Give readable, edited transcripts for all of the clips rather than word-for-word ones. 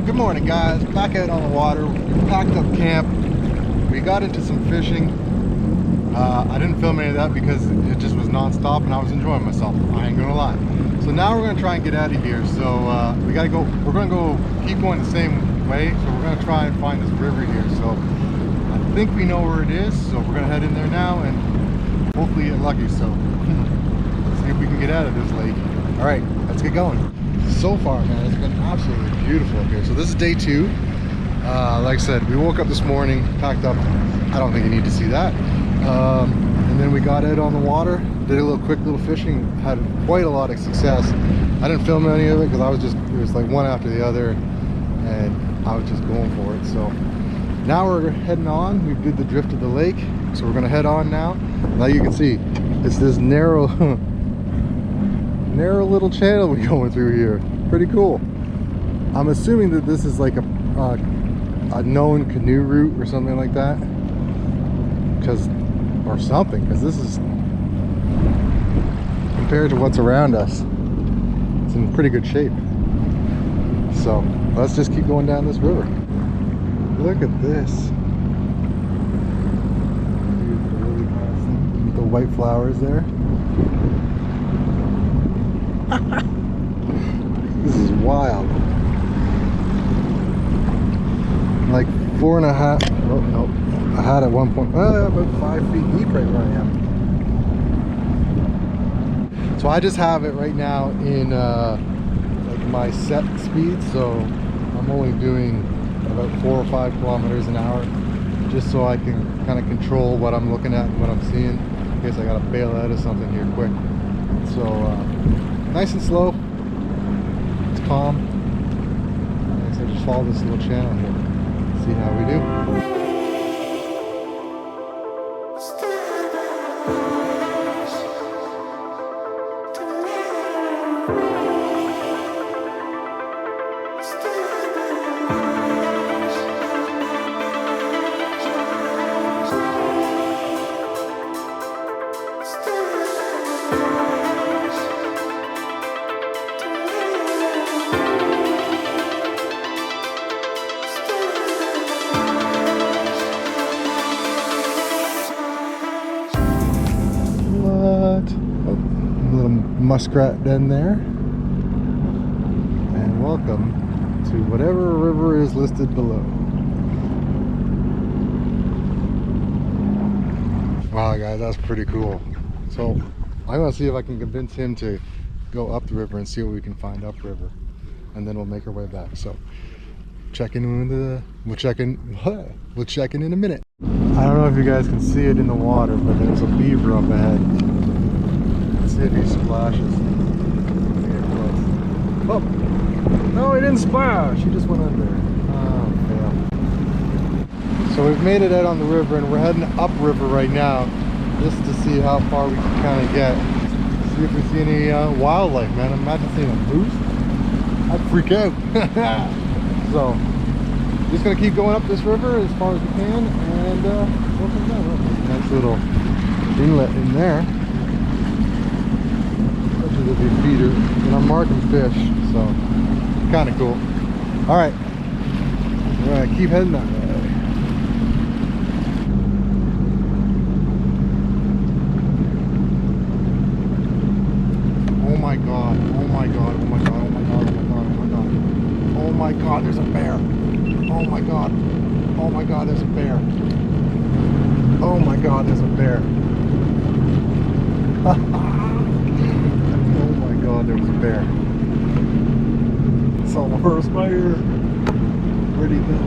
Good morning, guys. Back out on the water. We packed up camp. We got into some fishing. I didn't film any of that because it just was non-stop and I was enjoying myself. I ain't gonna lie. So now we're gonna try and get out of here. So we gotta go. We're gonna go keep going the same way. So we're gonna try and find this river here. So I think we know where it is. So we're gonna head in there now and hopefully get lucky. So let's see if we can get out of this lake. All right, let's get going. So far, man, it's been absolutely beautiful up here. So this is day 2. Like I said, we woke up this morning, packed up. I don't think you need to see that. And then we got out on the water, did a little quick little fishing, had quite a lot of success. I didn't film any of it because I was just, it was like one after the other and I was just going for it. So now we're heading on. We did the drift of the lake, so we're gonna head on now. Now you can see it's this narrow narrow little channel we're going through here. Pretty cool. I'm assuming that this is like a known canoe route or something like that, because this is, compared to what's around us, it's in pretty good shape. So let's just keep going down this river. Look at this. The white flowers there. This is wild. Like 4.5. Oh no, I had at one point about 5 feet deep right where I am. So I just have it right now in like my set speed. So I'm only doing about 4 or 5 kilometers an hour, just so I can kind of control what I'm looking at and what I'm seeing, in case I gotta bail out of something here quick. So nice and slow. It's calm. Like I said, just follow this little channel here. See how we do. Muskrat den there, and welcome to whatever river is listed below. Wow, guys, that's pretty cool. So I'm gonna see if I can convince him to go up the river and see what we can find upriver, and then we'll make our way back. So we'll check in in a minute. I don't know if you guys can see it in the water, but there's a beaver up ahead. See if he splashes. Oh, no, he didn't splash. He just went under. Oh, fail. So we've made it out on the river, and we're heading upriver right now, just to see how far we can kind of get. See if we see any wildlife, man. Imagine seeing a moose. I'd freak out. So, just gonna keep going up this river as far as we can, and go from there. Nice little inlet in there. The feeder, and I'm marking fish, so kind of cool. All right, we're gonna keep heading that way. Oh my god, oh my god, oh my god, oh my god, oh my god, oh my god, oh my god, there's a bear. Oh my god, oh my god, there's a bear. Oh my god, there's a bear. God, there was a bear. Saw the first bear. Where'd he go?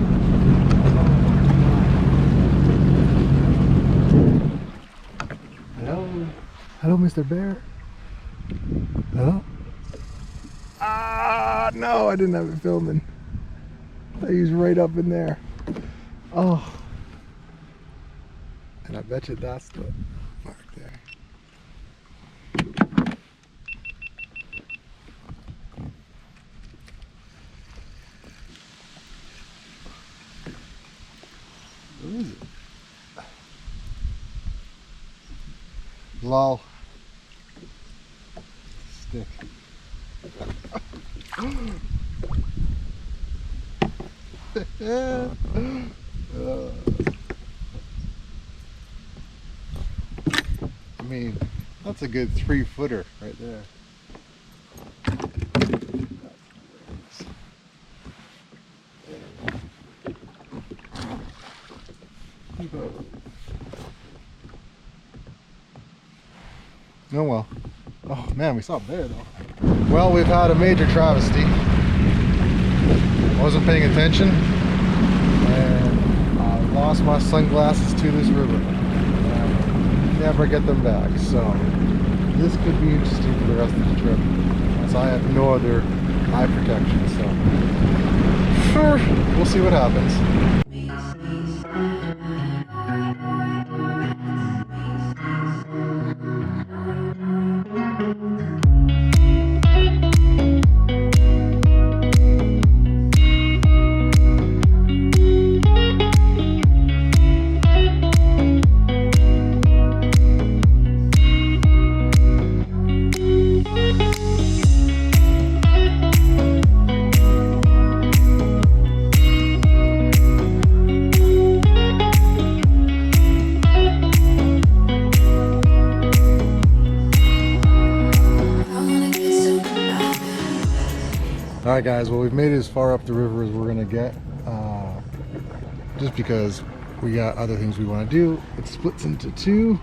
Hello? Hello, Mr. Bear? Hello? Ah, no, I didn't have it filming. He's right up in there. Oh. And I bet you that's the mark there. Where is it? Lol. Stick. I mean, that's a good 3-footer right there. Oh well. Oh man, we saw a bear though. Well, we've had a major travesty. I wasn't paying attention and I lost my sunglasses to this river. And never get them back. So this could be interesting for the rest of the trip, as I have no other eye protection. So sure, we'll see what happens. Alright guys, well we've made it as far up the river as we're going to get, just because we got other things we want to do. It splits into two,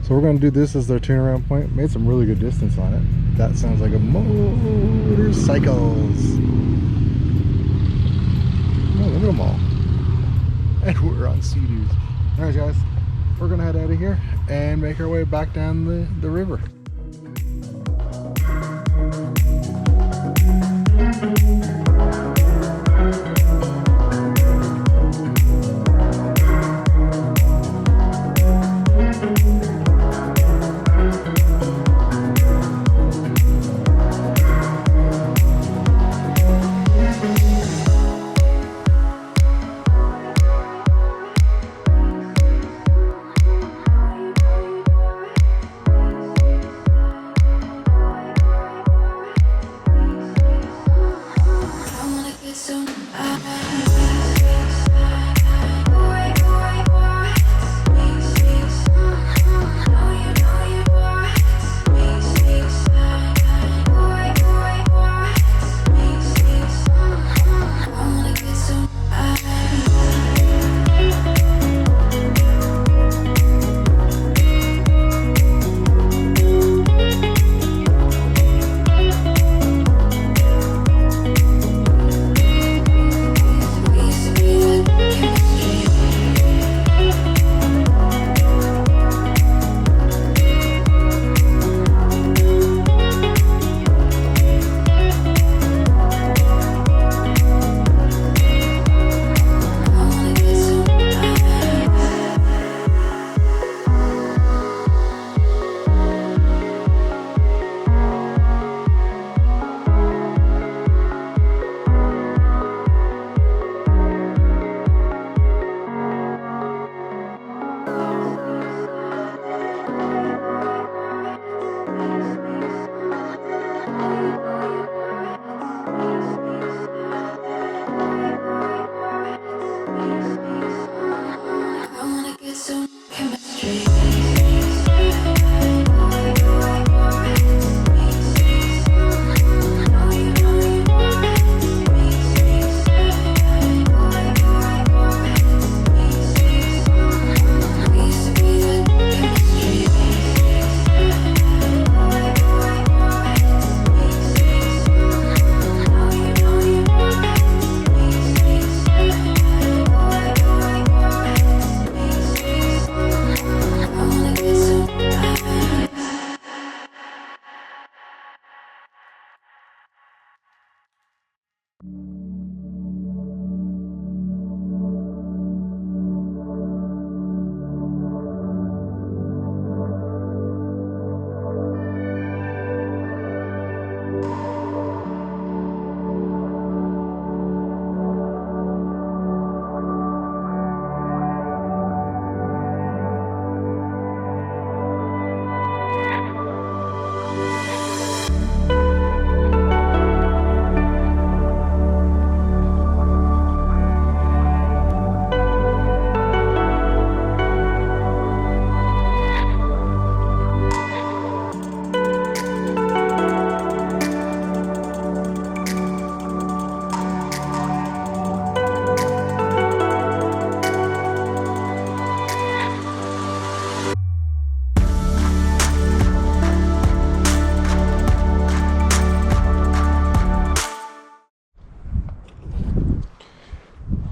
so we're going to do this as their turnaround point. Made some really good distance on it. That sounds like a motorcycles. Oh, look at them all. And we're on Sea-Doos. Alright guys, we're going to head out of here and make our way back down the river.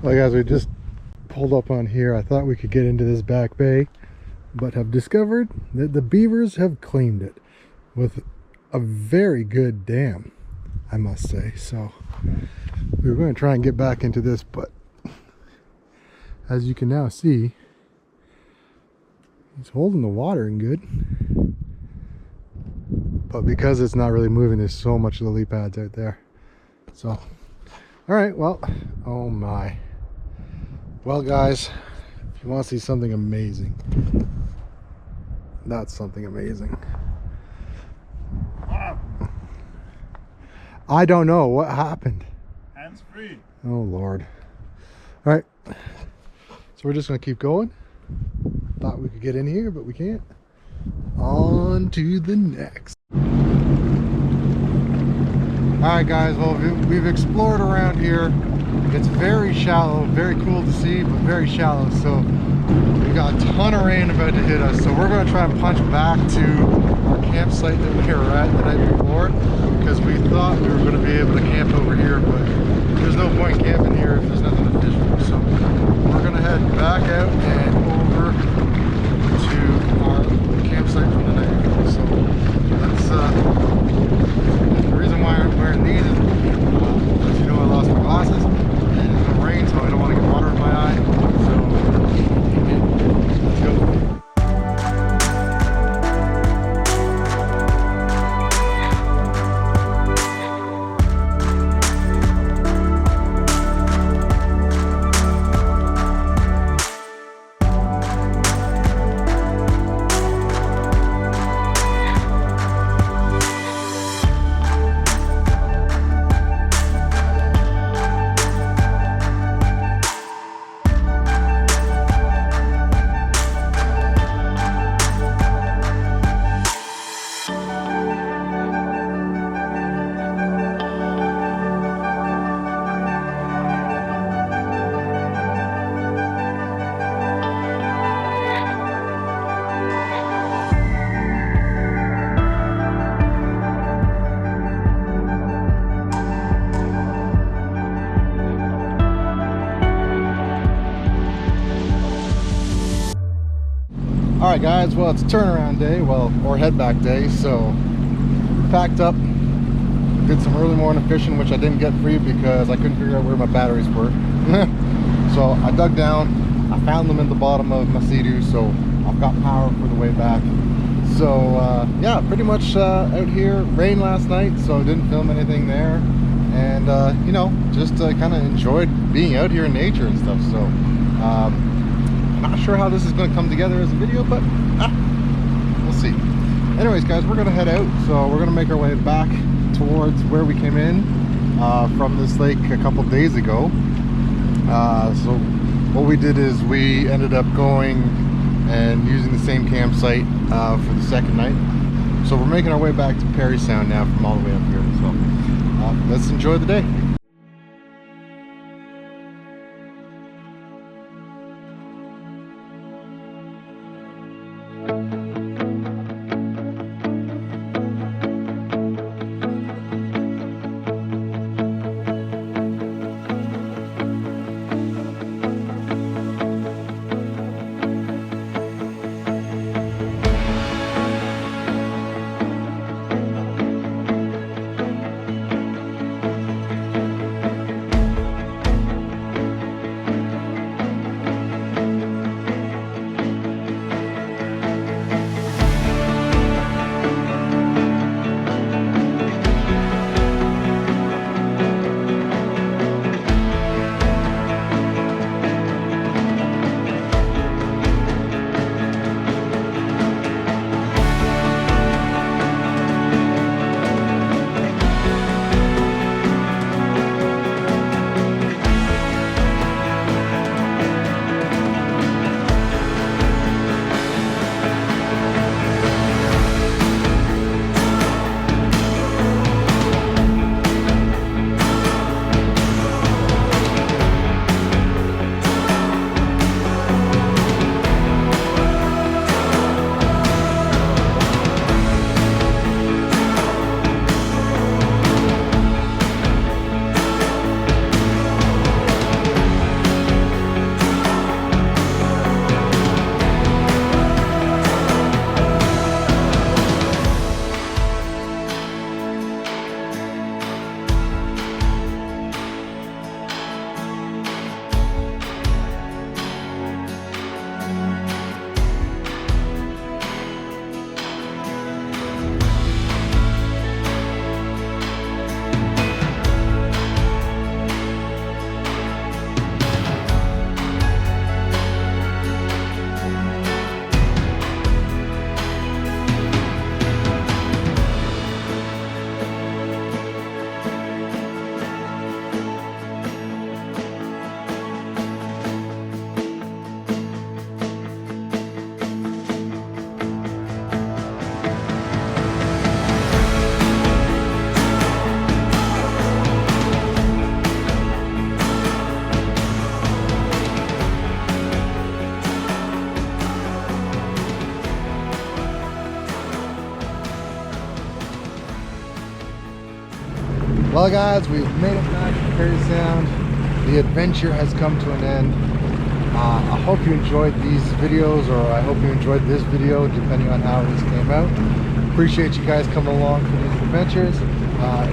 Well guys, we just pulled up on here. I thought we could get into this back bay, but have discovered that the beavers have claimed it with a very good dam, I must say. So we were going to try and get back into this, but as you can now see, he's holding the water in good. But because it's not really moving, there's so much lily pads out there. So, all right, well, oh my. Well guys, if you want to see something amazing, that's something amazing. Wow. I don't know what happened. Hands free. Oh Lord. All right, so we're just gonna keep going. Thought we could get in here, but we can't. On to the next. All right guys, well we've explored around here. It's very shallow, very cool to see, but very shallow. So we got a ton of rain about to hit us. So we're going to try and punch back to our campsite that we were at the night before, because we thought we were going to be able to camp over here, but there's no point camping here if there's nothing to fish for. So we're going to head back out and over to our campsite from the night before. So that's the reason why I'm wearing these is, as you know, I lost my glasses. Rain, so I don't want to get water in my eye. So let's go. All right guys, well it's turnaround day, or head back day, so packed up, did some early morning fishing, which I didn't get free because I couldn't figure out where my batteries were. So I dug down, I found them in the bottom of my Sea-Doo, so I've got power for the way back. So yeah, pretty much out here. Rained last night, so didn't film anything there, and you know, just kind of enjoyed being out here in nature and stuff. So not sure how this is going to come together as a video, but we'll see. Anyways guys, we're going to head out, so we're going to make our way back towards where we came in from this lake a couple days ago. So what we did is we ended up going and using the same campsite for the second night. So we're making our way back to Perry Sound now from all the way up here. So let's enjoy the day. Well guys, we've made it back to Perry Sound. The adventure has come to an end. I hope you enjoyed these videos, or I hope you enjoyed this video, depending on how this came out. Appreciate you guys coming along for these adventures.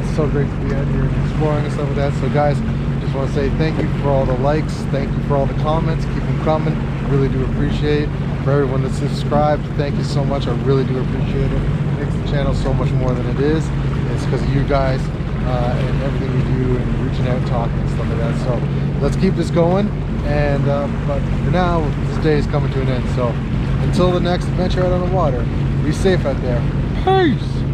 It's so great to be out here and exploring and stuff like that. So guys, just want to say thank you for all the likes, thank you for all the comments, keep them coming. I really do appreciate. For everyone that's subscribed, thank you so much. I really do appreciate it. It makes the channel so much more than it is. It's because of you guys and everything you do and reaching out, talking and stuff like that. So let's keep this going. And but for now, this day is coming to an end. So until the next adventure out on the water, be safe out there. Peace.